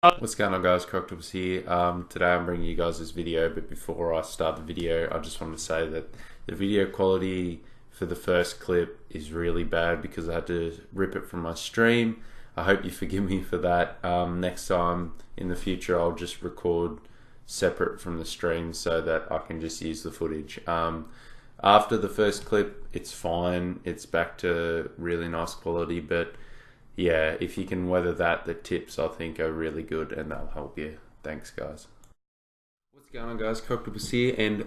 What's going on, guys? Croctopus here. Today I'm bringing you guys this video, but before I start the video I just want to say that the video quality for the first clip is really bad because I had to rip it from my stream. I hope you forgive me for that. Next time in the future I'll just record separate from the stream so that I can just use the footage. After the first clip it's fine, it's back to really nice quality, but yeah, if you can weather that, the tips I think are really good and they'll help you. Thanks, guys. What's going on, guys? Croctopus here, and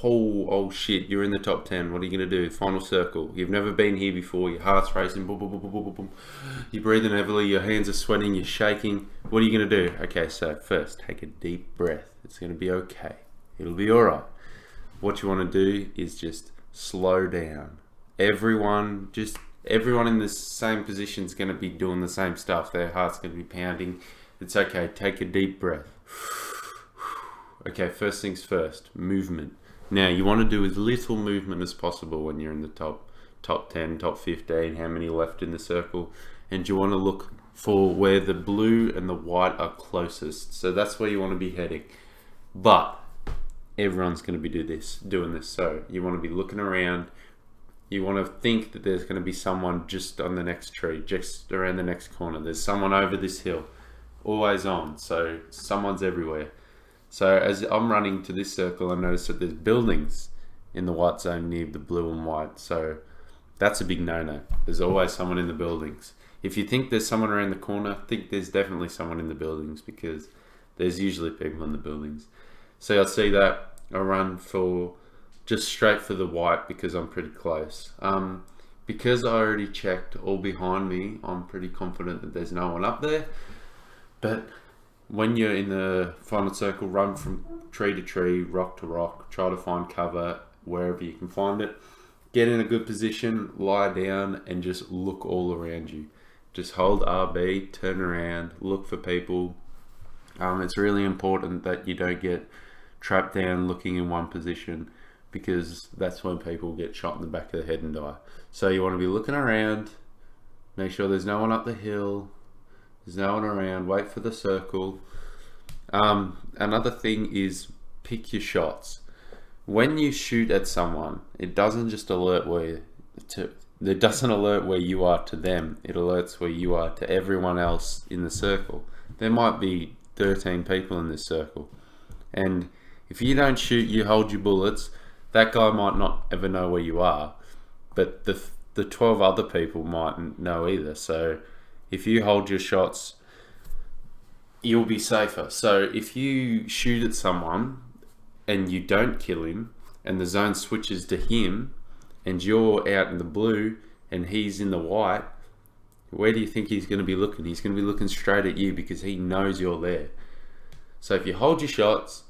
oh shit, you're in the top 10. What are you gonna do? Final circle. You've never been here before. Your heart's racing. Boom, boom, boom, boom, boom, boom, boom. You're breathing heavily. Your hands are sweating. You're shaking. What are you gonna do? Okay, so first, take a deep breath. It's gonna be okay. It'll be all right. What you want to do is just slow down. Everyone in the same position is going to be doing the same stuff. Their heart's going to be pounding. It's okay. Take a deep breath. Okay, first things first, movement. Now, you want to do as little movement as possible when you're in the top 10, top 15, how many left in the circle. And you want to look for where the blue and the white are closest. So that's where you want to be heading. But everyone's going to be doing this. So you want to be looking around. You want to think that there's going to be someone just on the next tree, just around the next corner. There's someone over this hill, always on. So someone's everywhere. So as I'm running to this circle, I notice that there's buildings in the white zone near the blue and white. So that's a big no-no. There's always someone in the buildings. If you think there's someone around the corner, think there's definitely someone in the buildings because there's usually people in the buildings. So I see that. I run just straight for the white because I'm pretty close. Because I already checked all behind me, I'm pretty confident that there's no one up there. But when you're in the final circle, run from tree to tree, rock to rock, try to find cover wherever you can find it. Get in a good position, lie down, and just look all around you. Just hold RB, turn around, look for people. It's really important that you don't get trapped down looking in one position, because that's when people get shot in the back of the head and die. So you want to be looking around, make sure there's no one up the hill, there's no one around, wait for the circle. Another thing is pick your shots. When you shoot at someone, it doesn't just alert it doesn't alert where you are to them, it alerts where you are to everyone else in the circle. There might be 13 people in this circle, and if you don't shoot, you hold your bullets, that guy might not ever know where you are, but the 12 other people mightn't know either. So if you hold your shots, you'll be safer. So if you shoot at someone and you don't kill him and the zone switches to him and you're out in the blue and he's in the white, where do you think he's going to be looking? He's going to be looking straight at you because he knows you're there. So if you hold your shots,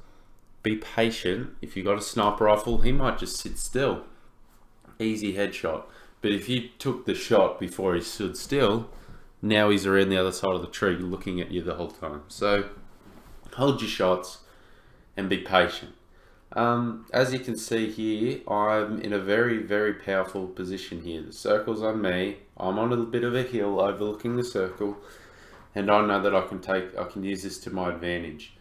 be patient. If you got a sniper rifle, he might just sit still. Easy headshot. But if you took the shot before he stood still, now he's around the other side of the tree looking at you the whole time. So hold your shots and be patient. As you can see here, I'm in a very, very powerful position here. The circle's on me. I'm on a bit of a hill overlooking the circle, and I know that I can use this to my advantage.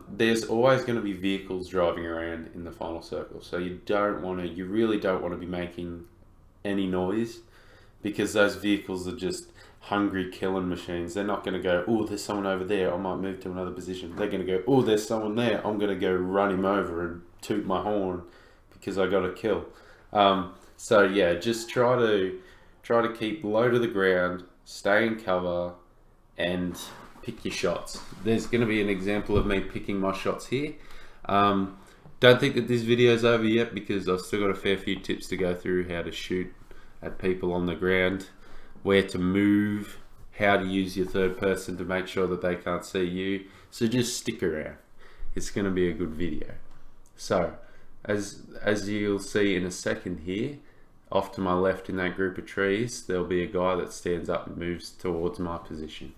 There's always going to be vehicles driving around in the final circle, so you really don't want to be making any noise, because those vehicles are just hungry killing machines. They're not going to go, oh, there's someone over there, I might move to another position. They're going to go, oh, there's someone there, I'm going to go run him over and toot my horn because I got a kill. So yeah, just try to keep low to the ground, stay in cover, and pick your shots. There's going to be an example of me picking my shots here. Don't think that this video is over yet because I've still got a fair few tips to go through: how to shoot at people on the ground, where to move, how to use your third person to make sure that they can't see you. So just stick around. It's going to be a good video. So as you'll see in a second here, off to my left in that group of trees, there'll be a guy that stands up and moves towards my position.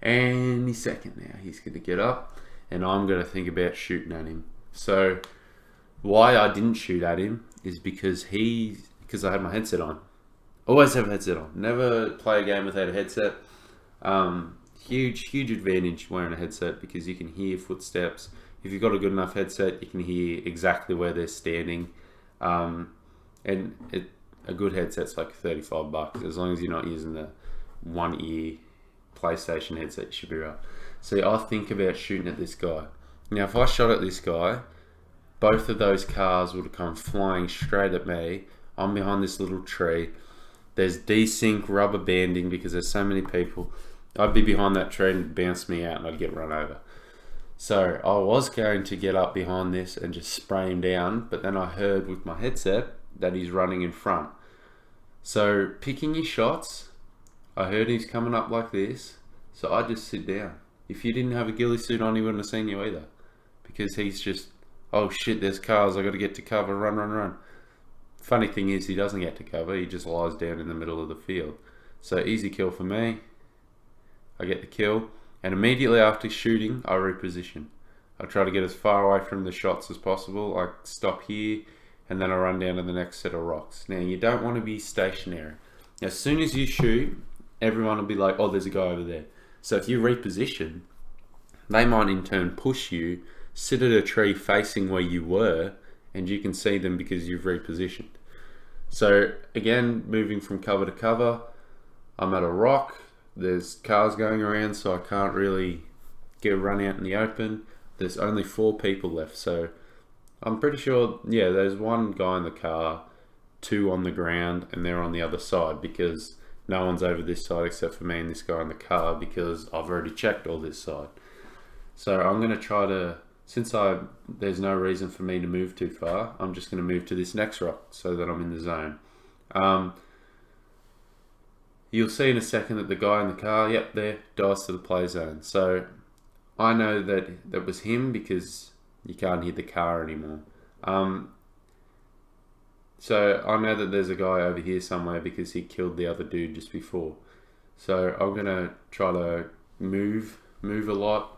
Any second now he's going to get up and I'm going to think about shooting at him. So why I didn't shoot at him is because I had my headset on. Always have a headset on. Never play a game without a headset. huge advantage wearing a headset because you can hear footsteps. If you've got a good enough headset, you can hear exactly where they're standing. And a good headset's like $35. As long as you're not using the one ear PlayStation headset, you should be right. See, I think about shooting at this guy. Now, if I shot at this guy, both of those cars would have come flying straight at me. I'm behind this little tree. There's desync rubber banding because there's so many people. I'd be behind that tree and it'd bounce me out and I'd get run over. So I was going to get up behind this and just spray him down, but then I heard with my headset that he's running in front. So picking your shots, I heard he's coming up like this, so I just sit down. If you didn't have a ghillie suit on, he wouldn't have seen you either, because he's just, oh shit, there's cars, I got to get to cover, run. Funny thing is, he doesn't get to cover, he just lies down in the middle of the field. So easy kill for me. I get the kill, and immediately after shooting, I reposition. I try to get as far away from the shots as possible. I stop here, and then I run down to the next set of rocks. Now, you don't want to be stationary. As soon as you shoot, everyone will be like, oh, there's a guy over there. So if you reposition, they might in turn push you, sit at a tree facing where you were, and you can see them because you've repositioned. So again, moving from cover to cover, I'm at a rock. There's cars going around, so I can't really run out in the open. There's only 4 people left, so I'm pretty sure, yeah, there's one guy in the car, 2 on the ground, and they're on the other side because no one's over this side except for me and this guy in the car because I've already checked all this side. So I'm going to try to, since there's no reason for me to move too far, I'm just going to move to this next rock so that I'm in the zone. You'll see in a second that the guy in the car, yep, there, dies to the play zone. So I know that that was him because you can't hear the car anymore. So I know that there's a guy over here somewhere because he killed the other dude just before. So I'm going to try to move a lot.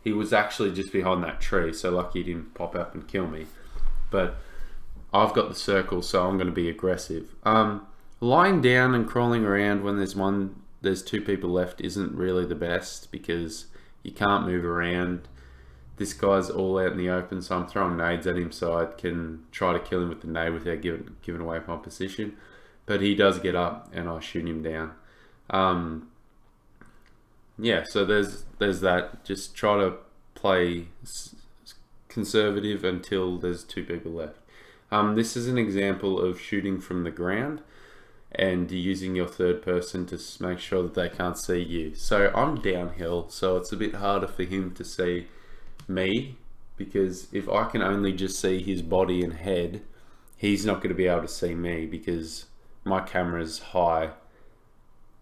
He was actually just behind that tree, so lucky he didn't pop up and kill me. But I've got the circle, so I'm going to be aggressive. Lying down and crawling around when there's 2 people left isn't really the best because you can't move around. This guy's all out in the open, so I'm throwing nades at him so I can try to kill him with the nade without giving away my position. But he does get up and I shoot him down. Yeah, so there's that. Just try to play conservative until there's 2 people left. This is an example of shooting from the ground and using your third person to make sure that they can't see you. So I'm downhill, so it's a bit harder for him to see me, because if I can only just see his body and head, he's not going to be able to see me because my camera's high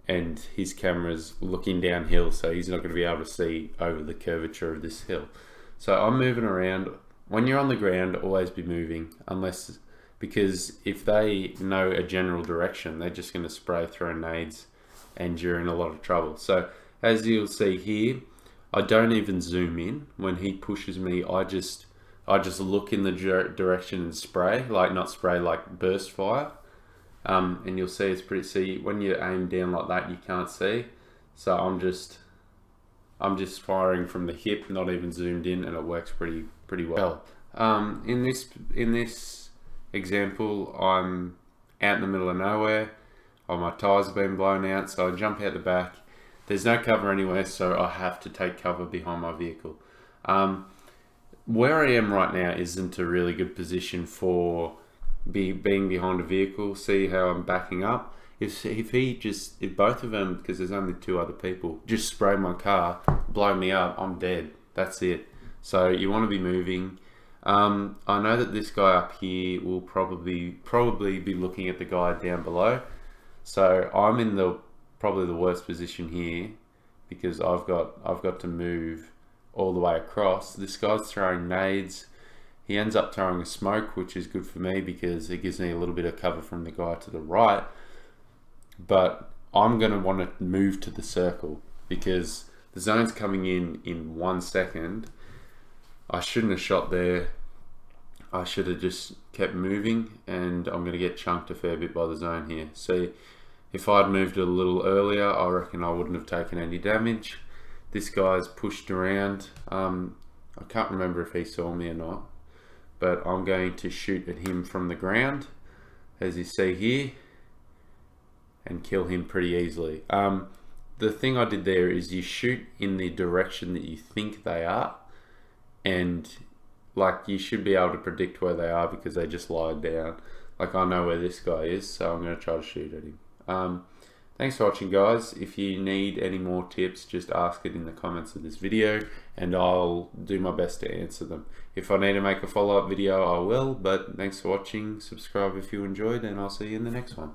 and his camera's looking downhill, so he's not going to be able to see over the curvature of this hill. So I'm moving around. When you're on the ground, always be moving, because if they know a general direction, they're just going to spray throw nades and you're in a lot of trouble. So as you'll see here, I don't even zoom in. When he pushes me, I just look in the direction and spray, not spray, like burst fire. And you'll see it's pretty, see when you aim down like that, you can't see. So I'm just firing from the hip, not even zoomed in, and it works pretty well. In this example, I'm out in the middle of nowhere. My tires have been blown out, so I jump out the back. There's no cover anywhere, so I have to take cover behind my vehicle. Where I am right now isn't a really good position for being behind a vehicle. See how I'm backing up? If both of them, because there's only 2 other people, just spray my car, blow me up, I'm dead. That's it. So you want to be moving. I know that this guy up here will probably be looking at the guy down below. So I'm in probably the worst position here because I've got to move all the way across. This guy's throwing nades. He ends up throwing a smoke, which is good for me because it gives me a little bit of cover from the guy to the right. But I'm going to want to move to the circle because the zone's coming in 1 second. I shouldn't have shot there. I should have just kept moving, and I'm going to get chunked a fair bit by the zone here. See, if I'd moved a little earlier, I reckon I wouldn't have taken any damage. This guy's pushed around. I can't remember if he saw me or not, but I'm going to shoot at him from the ground, as you see here, and kill him pretty easily. The thing I did there is you shoot in the direction that you think they are, and like you should be able to predict where they are because they just lie down. Like I know where this guy is, so I'm going to try to shoot at him. Thanks for watching, guys. If you need any more tips, just ask it in the comments of this video and I'll do my best to answer them. If I need to make a follow-up video, I will, but thanks for watching. Subscribe if you enjoyed, and I'll see you in the next one.